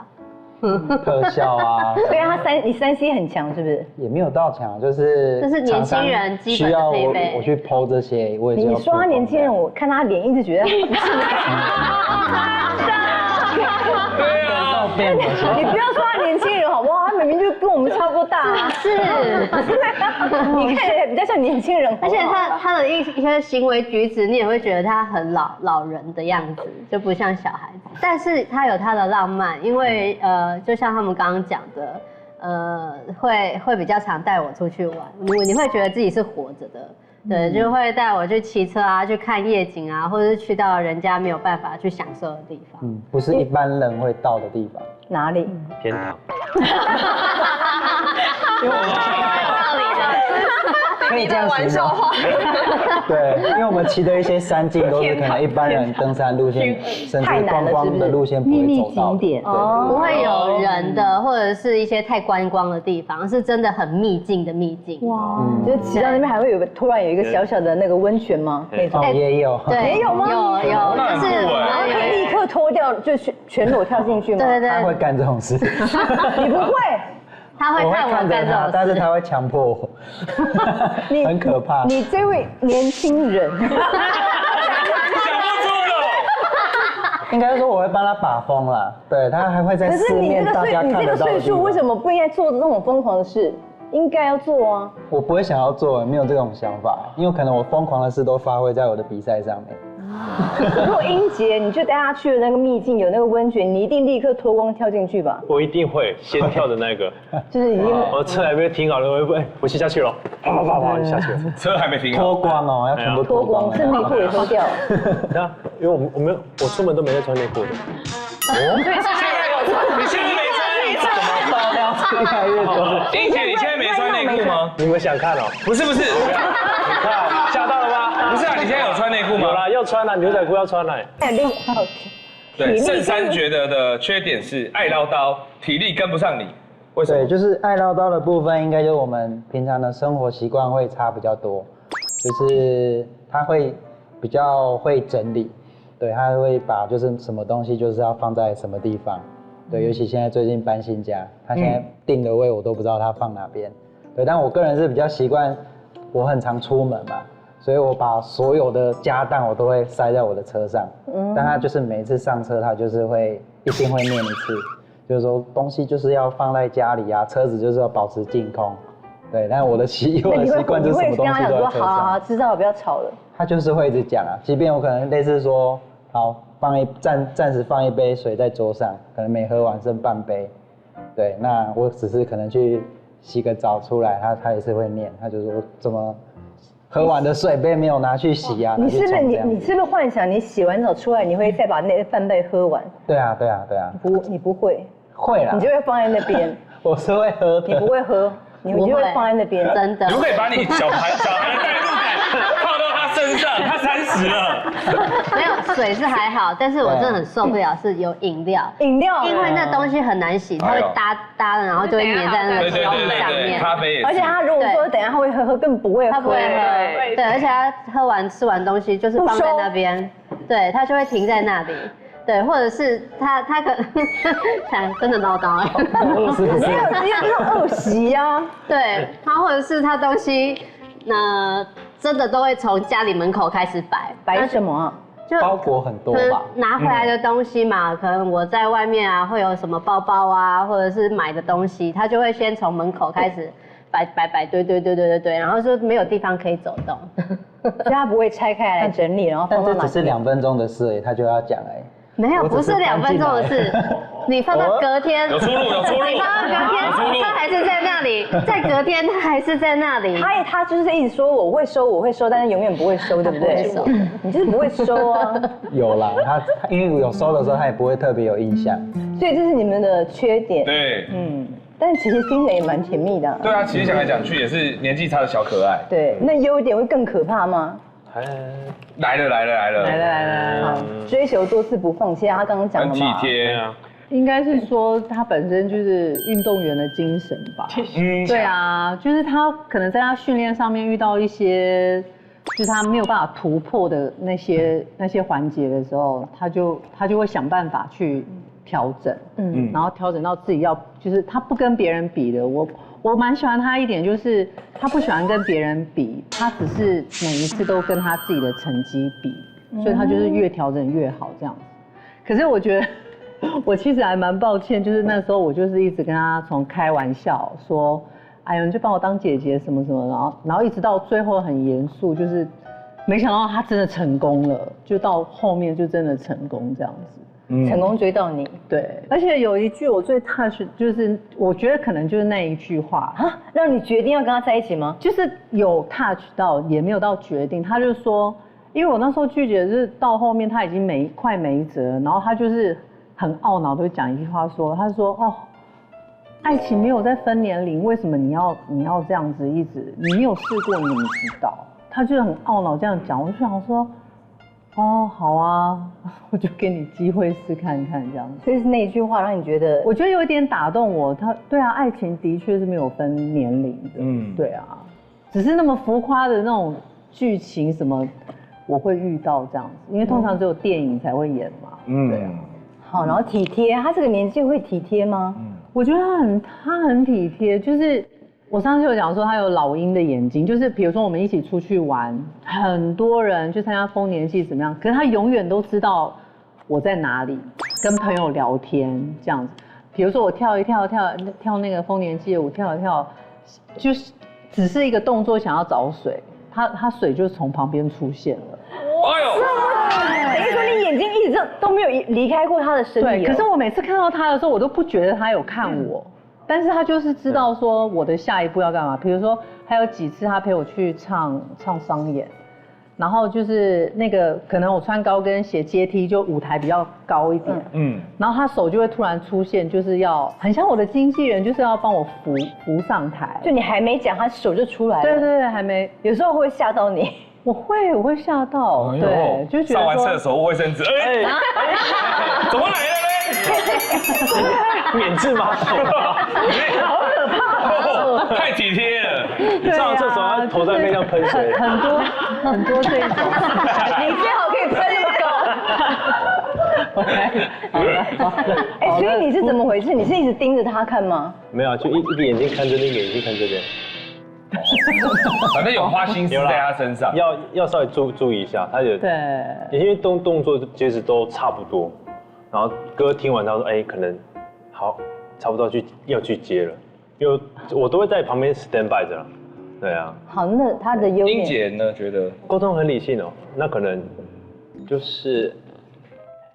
S9: 特效啊，
S3: 所以你3C 很强是不是？
S9: 也没有到强，就是
S8: 年轻人基本的配备。
S9: 我去 PO 这些，我也
S3: 你说他年轻人，我看他脸一直觉得不是。
S2: 对啊，
S3: 你不要说他年轻人好不好？他明明就跟我们差不多大啊。
S8: 是，
S3: 你看起来比较像年轻人，
S8: 而且他的一些行为举止，你也会觉得他很老人的样子，就不像小孩子。但是他有他的浪漫，因为就像他们刚刚讲的，会比较常带我出去玩，你会觉得自己是活着的。对，就会带我去骑车啊，去看夜景啊，或者是去到人家没有办法去享受的地方。
S9: 不是一般人会到的地方。
S3: 哪里？
S7: 天堂。
S9: 可以这样玩笑话。对，因为我们骑的一些山径都是可能一般人登山路线，甚至观光的路线不会走到。
S3: 景点
S8: 不会有人的，或者是一些太观光的地方，是真的很秘境的秘境。哇，
S3: 就是骑到那边还会突然有一个小小的那个温泉吗？
S9: 也有。
S8: 对，
S3: 也有吗？
S8: 有，就是
S3: 可以立刻脱掉，就全裸跳进去吗？
S8: 对。
S9: 他会干这种事。
S3: 你不会？
S8: 他会看我干这种事，
S9: 但是他会强迫我，很可怕。
S3: 你这位年轻人，
S2: 想不出口。
S9: 应该说我会帮他把风啦，对他还会在四面大家看得到的地方。
S3: 你这个岁数为什么不应该做这种疯狂的事？应该要做啊！
S9: 我不会想要做，没有这种想法，因为可能我疯狂的事都发挥在我的比赛上面。
S3: 如果英杰，你就带他去了那个秘境，有那个温泉，你一定立刻脱光跳进去吧？
S7: 我一定会先跳的那个，
S3: 就是已经
S7: 我车还没停好了，我先下去了，啪就下去了，
S2: 车还没停好，
S9: 脱光哦，要全部脱光，
S3: 是内裤也脱掉。
S7: 那因为我出门都没在穿内裤的。
S2: 你现在没穿内裤？
S9: 怎么爆料越来越多？
S2: 英姐，你现在没穿内裤吗？
S7: 你们想看哦？
S2: 不是，
S7: 你看吓到了吧？
S2: 不是啊，你现在有穿内裤吗？
S7: 有啦，要穿啦，牛仔裤要穿啦。
S2: 对，圣山觉得的缺点是爱唠叨，体力跟不上你。为什么？
S9: 对，就是爱唠叨的部分，应该就是我们平常的生活习惯会差比较多，就是他会比较会整理，对，他会把就是什么东西就是要放在什么地方，对，尤其现在最近搬新家，他现在定的位我都不知道他放哪边，对，但我个人是比较习惯，我很常出门嘛。所以我把所有的家当我都会塞在我的车上，但他就是每一次上车，他就是一定会念一次，就是说东西就是要放在家里啊，车子就是要保持净空，对，但我的习惯就是什么东西都
S3: 你会跟他讲说，
S9: 在车上。
S3: 好，知道了，不要吵了。
S9: 他就是会一直讲啊，即便我可能类似说，好暂时放一杯水在桌上，可能没喝完剩半杯，对，那我只是可能去洗个澡出来，他也是会念，他就说怎么喝完的水杯没有拿去洗啊？
S3: 你是不是幻想你洗完澡出来，你会再把那半杯喝完？
S9: 对啊。
S3: 你不会，
S9: 会啦，
S3: 你就会放在那边。
S9: 我是会喝的，
S3: 你不会喝，你就会放在那边。
S8: 真的。
S2: 你不可以把你小孩的代入感靠到他身上，他30了。
S8: 没有水是还好，但是我真的很受不了是有饮料，
S3: 饮料，
S8: 因为那东西很难洗，它会搭的，然后就会粘在那个手里上面。
S2: 咖啡也是。
S3: 而且他如果说等一下他会喝，更不会喝。
S8: 他不会喝，对，而且他吃完东西就是放在那边，对，他就会停在那里。对，或者是他可能真的唠叨
S9: 是不是？
S3: 没有这种恶习啊。
S8: 对，他或者是他东西，真的都会从家里门口开始摆
S3: 什么啊？
S8: 就
S9: 包裹很多吧，
S8: 拿回来的东西嘛，可能我在外面啊会有什么包包啊，或者是买的东西，他就会先从门口开始摆堆，然后就没有地方可以走动，
S3: 所以他不会拆开来整理，然后放到哪？
S9: 但这只是2分钟的事而已，他就要讲哎。
S8: 没有，不是2分钟的事，你放到隔天
S2: 有出入，
S8: 你放到隔天，他还是在那里，再隔天他还是在那里。
S3: 他就是一直说我会收，但是永远不会收，对不对？你就是不会收啊。
S9: 有啦，他因为有收的时候，他也不会特别有印象。
S3: 所以这是你们的缺点。
S2: 对，
S3: 但其实听起来也蛮甜蜜的。
S2: 对啊，其实讲来讲去也是年纪差的小可爱。
S3: 对，那优点会更可怕吗？
S2: 来了，
S3: 好，追求多次不放弃，他刚刚讲
S2: 很体
S3: 了嘛。
S2: 贴啊。
S1: 应该是说他本身就是运动员的精神吧。对啊，就是他可能在他训练上面遇到一些，就是他没有办法突破的那些环节的时候，他就会想办法去调整，然后调整到自己就是他不跟别人比的。我蛮喜欢他一点，就是他不喜欢跟别人比，他只是每一次都跟他自己的成绩比，所以他就是越调整越好这样子。可是我觉得我其实还蛮抱歉，就是那时候我就是一直跟他从开玩笑说，哎呦你就把我当姐姐什么什么，然后一直到最后很严肃，就是没想到他真的成功了，就到后面就真的成功这样子。
S3: 成功追到你，
S1: 对，而且有一句我最 touch， 就是我觉得可能就是那一句话
S3: 啊，让你决定要跟他在一起吗？
S1: 就是有 touch 到，也没有到决定。他就说，因为我那时候拒绝，就是到后面他已经快没辙，然后他就是很懊恼，就讲一句话说，他说哦，爱情没有在分年龄，为什么你要这样子一直，你没有试过，你怎么知道？他就很懊恼这样讲，我就想说。哦，好啊，我就给你机会试看看这样子。
S3: 所以是那一句话让你觉得，
S1: 我觉得有一点打动我。对啊，爱情的确是没有分年龄的，对啊，只是那么浮夸的那种剧情什么，我会遇到这样子，因为通常只有电影才会演嘛，对啊。
S3: 好，然后体贴，他这个年纪会体贴吗？
S1: 我觉得他很体贴，就是。我上次有讲说他有老鹰的眼睛，就是比如说我们一起出去玩，很多人去参加丰年祭怎么样，可是他永远都知道我在哪里，跟朋友聊天这样子。比如说我跳那个丰年祭的舞，跳，就是只是一个动作想要找水，他水就从旁边出现了。
S2: 哎呦！
S3: 等于说你眼睛一直都没有离开过他的身体。
S1: 对，可是我每次看到他的时候，我都不觉得他有看我。但是他就是知道说我的下一步要干嘛，比如说还有几次他陪我去唱商演，然后就是那个可能我穿高跟鞋阶梯就舞台比较高一点，然后他手就会突然出现，就是要很像我的经纪人，就是要帮我扶上台，
S3: 就你还没讲，他手就出来了。
S1: 对，还没，
S3: 有时候会吓到你。
S1: 我会吓到，对，就觉得
S2: 上完厕所卫生纸，怎么来了呢？
S7: 免治马桶，
S1: 好可怕，
S2: 太体贴了。
S7: 上完厕所他头在那边要喷水，
S1: 很多这一种。
S3: 你最好可以喷那么高。哎，所以你是怎么回事？你是一直盯着他看吗？
S7: 没有，就一个眼睛看这边，一个眼睛看这边。
S2: 反正有花心思在他身上，
S7: 要稍微注意一下，他有
S1: 对，
S7: 因为动作其实都差不多，然后歌听完他说，哎，可能好差不多要去接了，我都会在旁边 stand by 着啦。对啊。
S3: 好，那他的优点。
S2: 英姐呢？觉得
S7: 沟通很理性哦，那可能就是。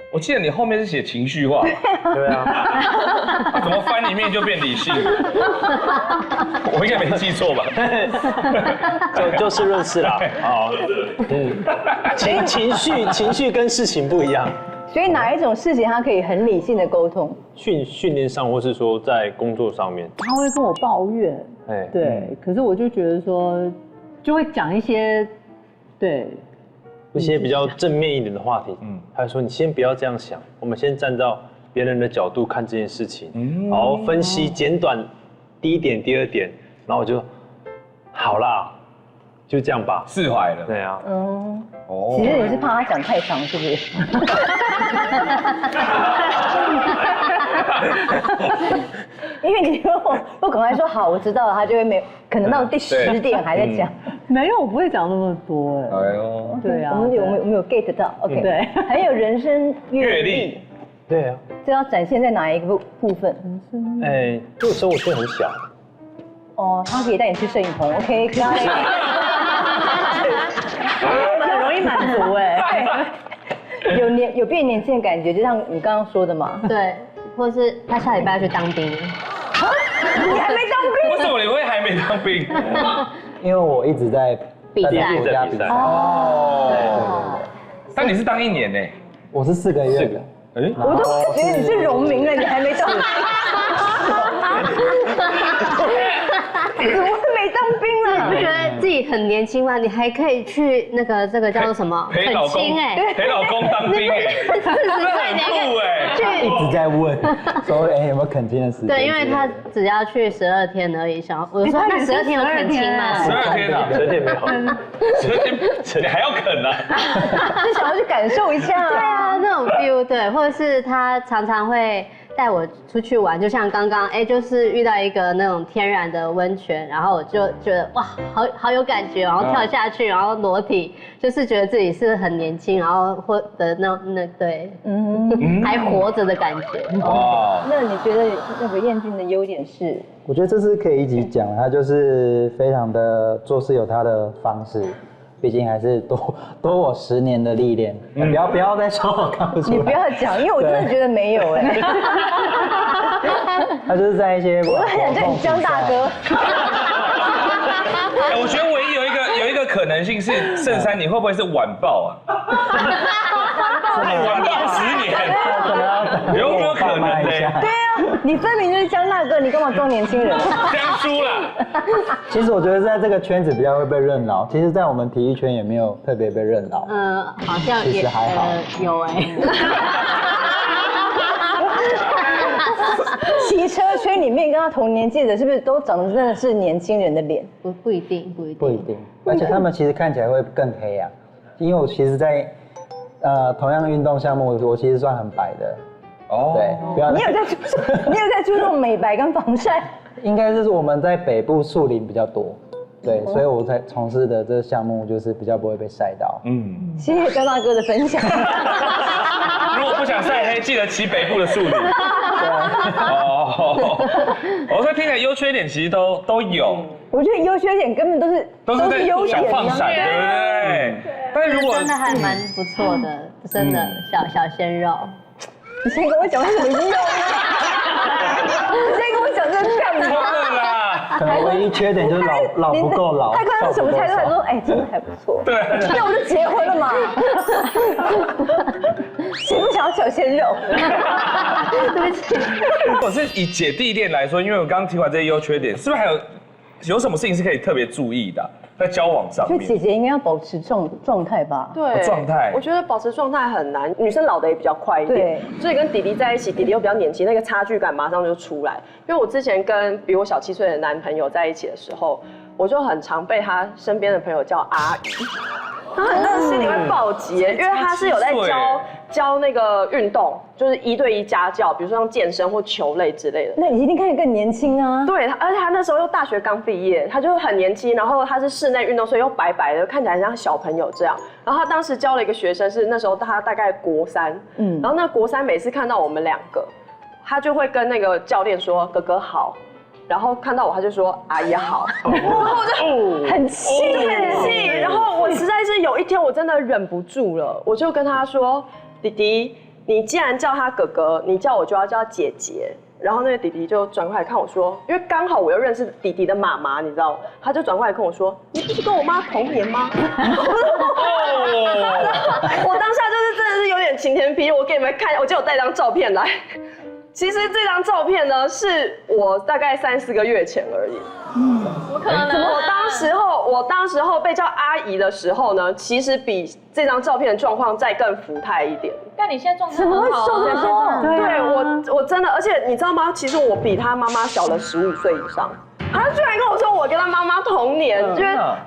S2: 我记得你后面是写情绪化，
S7: 对啊，
S2: 怎么翻里面就变理性？我应该没记错吧？
S7: 就事论事啦。好，情绪跟事情不一样。
S3: 所以哪一种事情他可以很理性的沟通？
S7: 训练上，或是说在工作上面，
S1: 他会跟我抱怨，对，可是我就觉得说，就会讲一些，对。
S7: 一些比较正面一点的话题，他就说你先不要这样想，我们先站到别人的角度看这件事情，然后分析简短第一点、第二点，然后我就好啦，就这样吧，
S2: 释怀了。
S7: 对啊，
S3: 其实你是怕他讲太长，是不是？因为你如果不赶快说好，我知道了，他就会可能到第10点还在讲。
S1: 没有，我不会讲那么多
S2: 哎呦，
S1: 对啊，
S3: 我们有 get 到 ，OK， 对，很有人生阅历，
S7: 对啊，
S3: 这要展现在哪一个部分？
S7: 这个生活圈很小。
S3: 哦，他可以带你去摄影棚 ，OK， 可以。
S1: 很容易满足哎。
S3: 有变年轻的感觉，就像你刚刚说的嘛。
S8: 对，或是他下礼拜要去当兵。
S3: 你还没当兵？
S2: 为什么你会还没当兵？
S9: 因为我一直在
S8: 比赛
S9: 比赛。
S2: 哦。但你是当1年呢？
S9: 我是4个月的。
S3: 我都觉得你是荣民了，你还没当兵。怎么会没当兵啊？
S8: 你不觉得自己很年轻吗？你还可以去那个这个叫做什么？
S2: 陪老公陪老公当兵哎，40岁你还可以
S9: 一直在问说有没有恳亲的时间？
S8: 对，因为他只要去12天而已，我说那12天有恳亲吗
S2: ？12天啊
S7: ，12天没有
S2: ，12天你还要啃啊？
S3: 就想要去感受一下。
S8: 对啊，那种 feel 对，或者是他常常会带我出去玩，就像刚刚就是遇到一个那种天然的温泉，然后我就觉得哇，好有感觉，然后跳下去，然后裸体，就是觉得自己是很年轻，然后或的那对，还活着的感觉。
S2: 哇，
S3: 那你觉得那个彦均的优点是？
S9: 我觉得这是可以一起讲，他就是非常的做事有他的方式。毕竟还是多我10年的历练，不要再说我看不出来。
S3: 你不要讲，因为我真的觉得没有哎。
S9: 他就是在一些，
S3: 我很想叫你江大哥。
S2: 我觉得唯一有一个可能性是圣珊，你会不会是晚报啊？晚报10年，有没有可能呢？
S3: 对啊，你分明就是江大哥，你干嘛装年轻人？
S2: 江叔啦。
S9: 其实我觉得在这个圈子比较会被认老，其实在我们体育圈也没有特别被认老。
S8: 好像
S9: 其实还好，
S8: 有哎。
S3: 骑车圈里面跟他同年纪的，是不是都长得真的是年轻人的脸？
S8: 不一定，
S9: 而且他们其实看起来会更黑啊。因为我其实在同样运动项目，我其实算很白的。哦，对，不要。
S3: 你有在注重美白跟防晒？
S9: 应该是我们在北部树林比较多，对，所以我才从事的这个项目就是比较不会被晒到。
S3: 谢谢江大哥的分享。
S2: 如果不想晒黑，记得骑北部的树林。哦，我说听起来优缺点其实都有。
S3: 我觉得优缺点根本都是优点，
S2: 想放闪，对不对？但是如果
S8: 真的还蛮不错的，真的小鲜肉。
S3: 你先跟我讲什么用啊？你先跟我讲这个干嘛？
S9: 可能唯一缺点就是老不够老。
S3: 他看到什么菜都还说，真的还不错。对，那我就结婚了嘛。谁不想要小鲜肉？对不起。
S2: 如果是以姐弟恋来说，因为我刚刚听完这些优缺点，是不是还有什么事情是可以特别注意的？在交往上面，
S3: 就姐姐应该要保持状态吧？
S6: 对，
S2: 状态。
S6: 我觉得保持状态很难，女生老的也比较快一点，所以跟弟弟在一起，弟弟又比较年轻，那个差距感马上就出来。因为我之前跟比我小7岁的男朋友在一起的时候，我就很常被他身边的朋友叫阿姨，他很那心里会暴击，因为他是有在教那个运动，就是1对1家教，比如说像健身或球类之类的。
S3: 那你一定看起来更年轻啊！
S6: 对，而且他那时候又大学刚毕业，他就很年轻，然后他是室内运动，所以又白白的，看起来像小朋友这样。然后他当时教了一个学生，是那时候他大概国3，然后那国3每次看到我们2个，他就会跟那个教练说：“哥哥好。”然后看到我他就说阿姨好，然后我就很气，然后我实在是有一天我真的忍不住了，我就跟他说，弟弟，你既然叫他哥哥，你叫我就要叫姐姐。然后那个弟弟就转过来看我说，因为刚好我又认识弟弟的妈妈，你知道，他就转过来跟我说，你不是跟我妈同年吗？我当下就是真的是有点晴天霹雳，我给你们看，我就有带张照片来。其实这张照片呢，是我大概3-4个月前而已。
S4: 怎么可能？
S6: 我当时候被叫阿姨的时候呢，其实比这张照片的状况再更福态一点。
S4: 但你现在状态很好啊，怎么会瘦这么多？
S6: 对我真的，而且你知道吗？其实我比他妈妈小了15岁以上。他居然跟我说我跟他妈妈同年，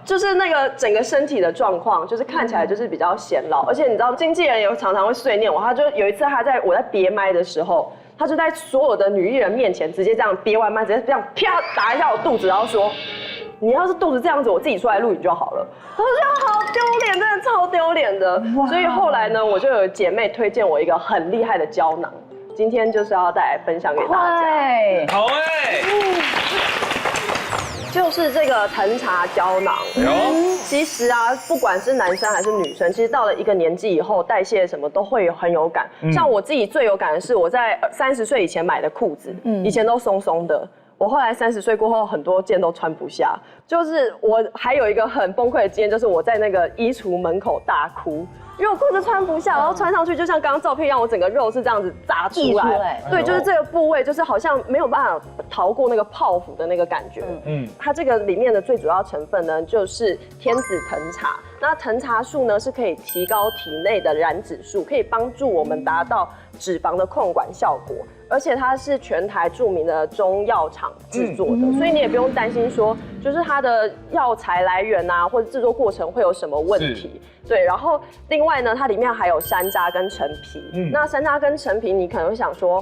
S6: 就是那个整个身体的状况，就是看起来就是比较显老，而且你知道经纪人也常常会碎念我，他就有一次我在别麦的时候，他就在所有的女艺人面前直接这样憋完麦，直接这样啪打一下我肚子，然后说，你要是肚子这样子，我自己出来录影就好了。我说好丢脸，真的超丢脸的。所以后来呢，我就有姐妹推荐我一个很厉害的胶囊，今天就是要带来分享给大家。
S2: 好
S6: 就是这个藤茶胶囊。其实啊，不管是男生还是女生，其实到了一个年纪以后，代谢什么都会很有感。像我自己最有感的是我在30岁以前买的裤子，以前都松松的。我后来30岁过后，很多件都穿不下。就是我还有一个很崩溃的经验，就是我在那个衣橱门口大哭，因为我裤子穿不下，然后穿上去就像刚刚照片一样，我整个肉是这样子炸出来。对，就是这个部位，就是好像没有办法逃过那个泡芙的那个感觉。它这个里面的最主要成分呢，就是天子藤茶。那藤茶素呢，是可以提高体内的燃脂素，可以帮助我们达到脂肪的控管效果。而且它是全台著名的中药厂制作的，所以你也不用担心说，就是它的药材来源啊，或者制作过程会有什么问题。对，然后另外呢，它里面还有山楂跟陈皮。那山楂跟陈皮，你可能会想说，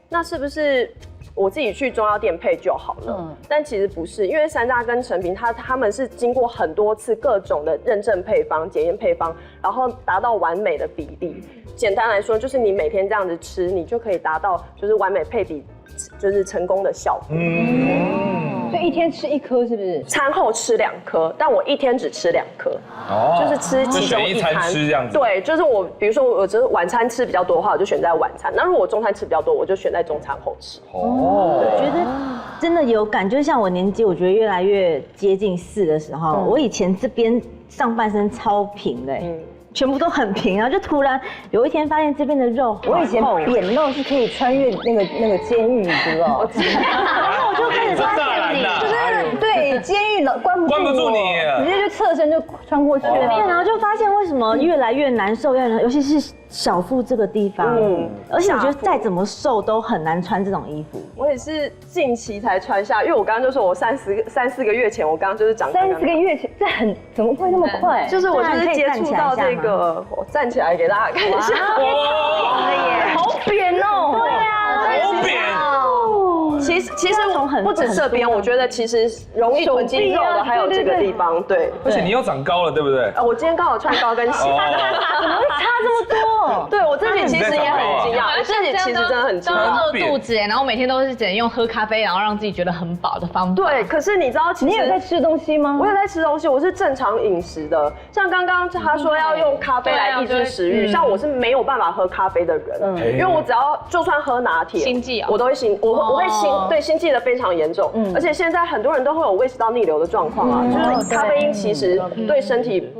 S6: 那是不是我自己去中药店配就好了？但其实不是，因为山楂跟陈皮它们是经过很多次各种的认证配方、检验配方，然后达到完美的比例。简单来说，就是你每天这样子吃，你就可以达到就是完美配比，就是成功的效果。
S3: 所以一天吃1颗是不是？
S6: 餐后吃2颗，但我一天只吃2颗，就是吃其中一餐
S2: 吃这样子。
S6: 对，就是我比如说我只是晚餐吃比较多的话，我就选在晚餐；那如果我中餐吃比较多，我就选在中餐后吃。
S5: 我觉得真的有感，就像我年纪，我觉得越来越接近4的时候，我以前这边上半身超平的。全部都很平，然后就突然有一天发现这边的肉好厚。
S3: 我以前扁肉是可以穿越那个监狱，你知道？
S5: 然后我就开始发现
S3: 就是对监狱关不住你，直接就侧身就穿过去了。
S5: 对，然后就发现为什么越来越难受，尤其是小腹这个地方。而且我觉得再怎么瘦都很难穿这种衣服。
S6: 我也是近期才穿下，因为我刚刚就说我3-4个月前，我刚刚就是长
S3: 3-4个月前，这怎么会那么快？
S6: 就是我就是接触到这个，我站起来给大家看一下。
S3: 好扁哦！
S5: 对啊，
S2: 好扁。
S6: 其实不止这边，我觉得其实容易囤积肉的还有这个地方，对。
S2: 而且你又长高了，对不对？
S6: 我今天刚好穿高跟鞋。
S3: 怎么会差这么多？
S6: 对我自己其实也很惊讶，我自己其实真的很惊讶，
S4: 饿肚子然后每天都是只能用喝咖啡，然后让自己觉得很饱的方法。
S6: 对，可是你知道，其实
S3: 你有在吃东西吗？
S6: 我有在吃东西，我是正常饮食的。像刚刚他说要用咖啡来抑制食欲，像我是没有办法喝咖啡的人，因为我只要就算喝拿铁，
S4: 心悸
S6: 我都会我会心悸的非常严重，而且现在很多人都会有胃食道逆流的状况啊，就是咖啡因其实对身体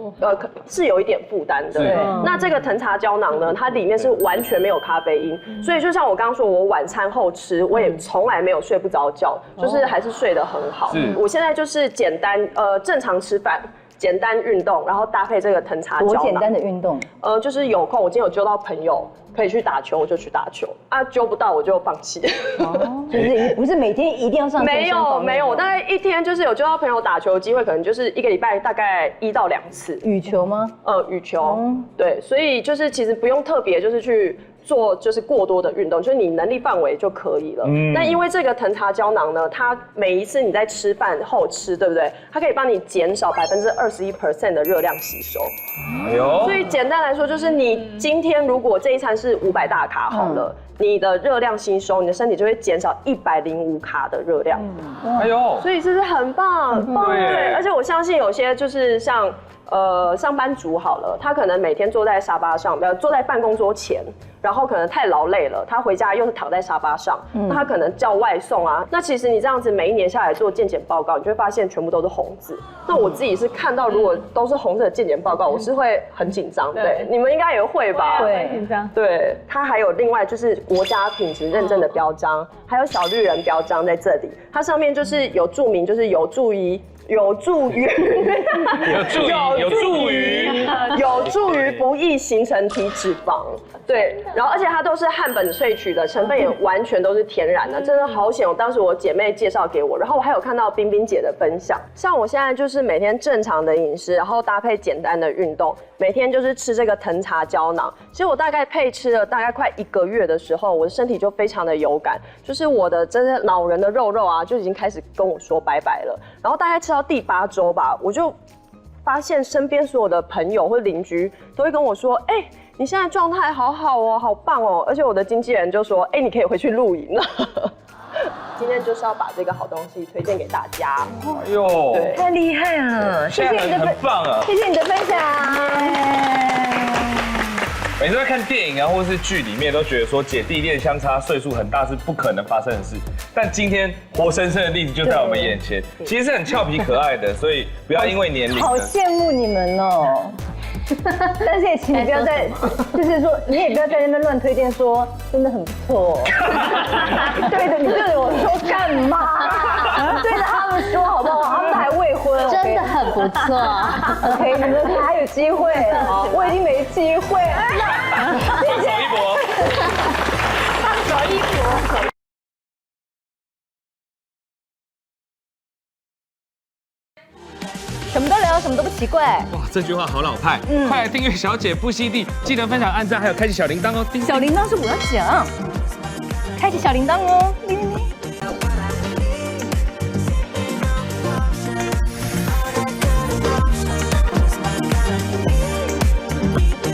S6: 是有一点负担的。那这个藤茶胶囊呢，它里面是完全没有咖啡因，所以就像我刚刚说，我晚餐后吃，我也从来没有睡不着觉，就是还是睡得很好。我现在就是简单正常吃饭。简单运动，然后搭配这个藤茶胶囊。
S3: 多简单的运动？
S6: 就是有空，我今天有揪到朋友可以去打球，我就去打球啊，揪不到我就放弃。
S3: 就是不是每天一定要上健身房？
S6: 没有，我大概一天就是有揪到朋友打球的机会，可能就是1个礼拜大概1到2次。
S3: 羽球吗？
S6: 羽球。对，所以就是其实不用特别就是去做就是过多的运动，就是你能力范围就可以了。但因为这个藤茶胶囊呢，它每一次你在吃饭后吃，对不对？它可以帮你减少21% 的热量吸收。所以简单来说，就是你今天如果这一餐是500大卡好了，你的热量吸收，你的身体就会减少105卡的热量。
S2: 哎呦，
S6: 所以是不是很棒？很棒，对。而且我相信有些就是像上班族好了，他可能每天坐在沙发上，坐在办公桌前，然后可能太劳累了，他回家又是躺在沙发上，那他可能叫外送啊。那其实你这样子每一年下来做健检报告，你就会发现全部都是红字。那我自己是看到如果都是红色的健检报告，我是会很紧张。对，你们应该也会吧？
S4: 对，紧张。
S6: 对，它还有另外就是国家品质认证的标章，还有小绿人标章在这里，它上面就是有注明，就是有助于不易形成体脂肪。对，然后而且它都是汉本萃取的，成分也完全都是天然的，真的好险！当时我姐妹介绍给我，然后我还有看到冰冰姐的分享。像我现在就是每天正常的饮食，然后搭配简单的运动，每天就是吃这个藤茶胶囊。其实我大概配吃了大概快1个月的时候，我的身体就非常的有感，就是我的真的老人的肉啊，就已经开始跟我说拜拜了。然后大概吃到第8周吧，我就发现身边所有的朋友或邻居都会跟我说，哎，你现在状态好好哦，好棒哦！而且我的经纪人就说，哎，你可以回去露营了。今天就是要把这个好东西推荐给大家。
S2: 哎呦，
S6: 对，
S3: 太厉害了，
S2: 现在很棒啊！
S3: 谢谢你的分享。
S2: 每次在看电影啊，或是剧里面，都觉得说姐弟恋相差岁数很大是不可能发生的事，但今天活生生的例子就在我们眼前，其实是很俏皮可爱的，所以不要因为年龄。
S3: 好羡慕你们哦。但是也请你不要再，就是说你也不要在那边乱推荐说真的很不错。对的，你对着我说干嘛？对着他们说好不好？他们还未婚，
S8: 真的很不错。
S3: OK， 你们还有机会，我已经没机会了。
S2: 放手一搏，
S3: 放手一搏。什么都聊，什么都不奇怪。
S2: 哇，这句话好老派。快来订阅小姐不吸地，记得分享、按赞，还有开启小铃铛哦。
S3: 小铃铛是我要讲，开启小铃铛哦。叮叮叮。